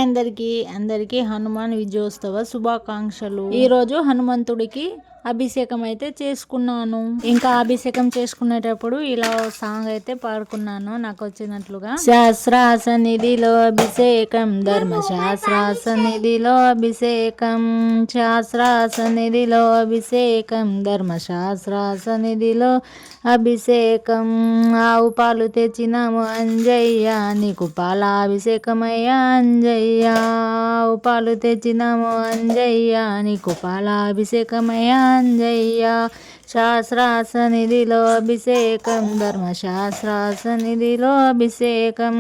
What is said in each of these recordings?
Hi అందరికీ హనుమాన్ విజయోత్సవ శుభాకాంక్షలు. ఈరోజు హనుమంతుడికి అభిషేకం అయితే చేసుకున్నాను. ఇంకా అభిషేకం చేసుకునేటప్పుడు ఇలా సాంగ్ అయితే పాడుకున్నాను నాకు వచ్చినట్లుగా. శాస్త్రాసనిధిలో అభిషేకం, ధర్మ శాస్త్రాసనిధిలో అభిషేకం, శాస్త్రాసనిధిలో అభిషేకం, ధర్మ శాస్త్రాసనిధిలో అభిషేకం. ఆవు పాలు తెచ్చినాము అంజయ్య, నీకు పాలాభిషేకమయ్యా అంజయ్య. ఆవు పాలు తెచ్చినాము అంజయ్య, నీకు పాలాభిషేకమయ్యా అంజయ్య. శాస్త్రాసనిధిలో అభిషేకం, ధర్మ శాస్త్రాసనిధిలో అభిషేకం,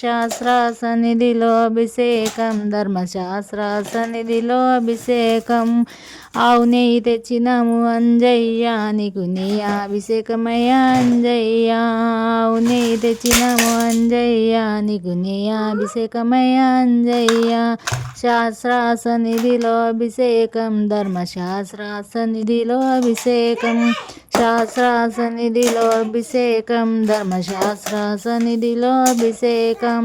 శాస్త్రాసనిధిలో అభిషేకం, ధర్మ శాస్త్రాసనిధిలో అభిషేకం. ఆవు నెయ్యి తెచ్చినాము అంజయ్య, నీకు నెయ్యి అభిషేకమయ్యా అంజయ్య. ఆవు నెయ్యి తెచ్చినాము అంజయ్య, నీకు నెయ్యి అభిషేకమయ్యా అంజయ్య. శాస్త్రాసనిధిలో అభిషేకం, ధర్మ శాస్త్రాసనిధిలో అభిషేకం, శాస్త్రాసనిధిలో అభిషేకం, ధర్మ శాస్త్రాసనిధిలో అభిషేకం.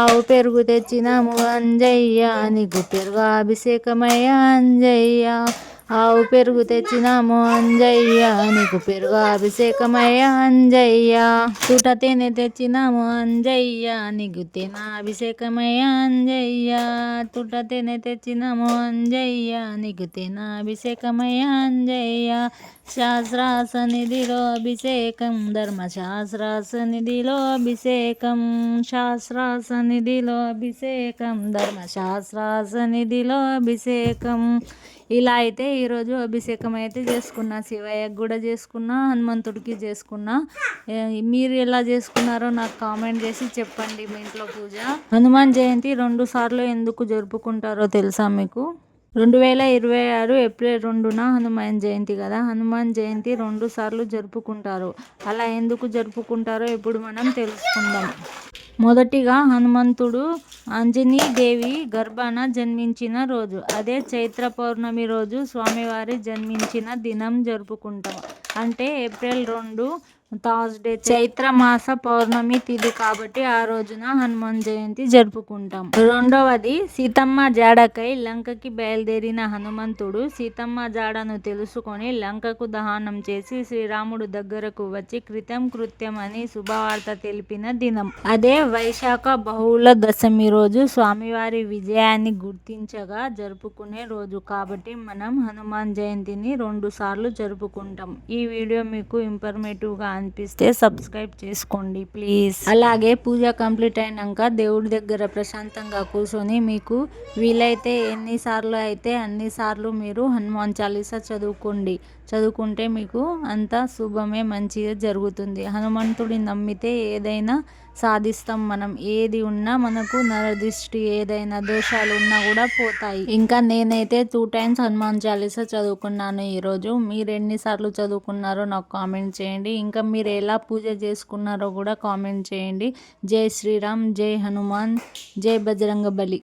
ఆవు పెరుగు తెచ్చినాము అంజయ్య, నీకు పెరుగు అభిషేకమయ్యా అంజయ్య. ఆవు పెరుగు తెచ్చినాము అంజయ్య, నీకు పెరుగు అభిషేకమయ్యా అంజయ్య. తుట తేనె తెచ్చినాము అంజయ్య, నీకు తేనె అభిషేకమయ్యా అంజయ్య. తుట తేనె తెచ్చినాము అంజయ్య, నీకు తేనె అభిషేకమయ్యా అంజయ్య. శాస్త్రాసనిధిలో అభిషేకం, ధర్మ శాస్త్రాసనిధిలో అభిషేకం, శాస్త్రాసనిధిలో అభిషేకం, ధర్మ శాస్త్రాసనిధిలో అభిషేకం. ఇలా అయితే ఈరోజు అభిషేకం అయితే చేసుకున్నా. శివయ్యకు కూడా చేసుకున్నా, హనుమంతుడికి చేసుకున్నా. మీరు ఎలా చేసుకున్నారో నాకు కామెంట్ చేసి చెప్పండి. మీ ఇంట్లో పూజ హనుమాన్ జయంతి 2 సార్లు ఎందుకు జరుపుకుంటారో తెలుసా మీకు? 2026 ఏప్రిల్ 2న హనుమాన్ జయంతి కదా. హనుమాన్ జయంతి 2 సార్లు జరుపుకుంటారు. అలా ఎందుకు జరుపుకుంటారో ఇప్పుడు మనం తెలుసుకుందాం. మొదటిగా హనుమంతుడు అంజనీ దేవి గర్భాన జన్మించిన రోజు, అదే చైత్ర పౌర్ణమి రోజు స్వామివారి జన్మించిన దినం జరుపుకుంటాం. అంటే ఏప్రిల్ 2 థర్స్డే, చైత్ర మాస పౌర్ణమి తిథి కాబట్టి ఆ రోజున హనుమాన్ జయంతి జరుపుకుంటాం. రెండవది, సీతమ్మ జాడకై లంకకి బయలుదేరిన హనుమంతుడు సీతమ్మ జాడను తెలుసుకొని లంకకు దహనం చేసి శ్రీరాముడు దగ్గరకు వచ్చి కృత్యం అని శుభవార్త తెలిపిన దినం. అదే వైశాఖ బహుళ దశమి రోజు స్వామివారి విజయాన్ని గుర్తించగా జరుపుకునే రోజు కాబట్టి మనం హనుమాన్ జయంతిని 2 సార్లు జరుపుకుంటాం. ఈ వీడియో మీకు ఇన్ఫర్మేటివ్గా అనిపిస్తే సబ్స్క్రైబ్ చేసుకోండి ప్లీజ్. అలాగే పూజ కంప్లీట్ అయినాక దేవుడి దగ్గర ప్రశాంతంగా కూర్చొని మీకు వీలైతే ఎన్నిసార్లు అయితే అన్నిసార్లు మీరు హనుమాన్ చాలీసా చదువుకుంటే మీకు అంతా శుభమే, మంచిగా జరుగుతుంది. హనుమంతుడిని నమ్మితే ఏదైనా సాధిస్తాం. మనం ఏది ఉన్నా మనకు నరదృష్టి ఏదైనా దోషాలు ఉన్నా కూడా పోతాయి. ఇంకా నేనైతే 2 times హనుమాన్ చాలీసా చదువుకున్నాను ఈరోజు. మీరు ఎన్నిసార్లు చదువుకున్నారో నాకు కామెంట్ చేయండి. ఇంకా మీరు ఎలా పూజ చేసుకున్నారో కూడా కామెంట్ చేయండి. జై శ్రీరామ్, జై హనుమాన్, జై బజరంగబలి.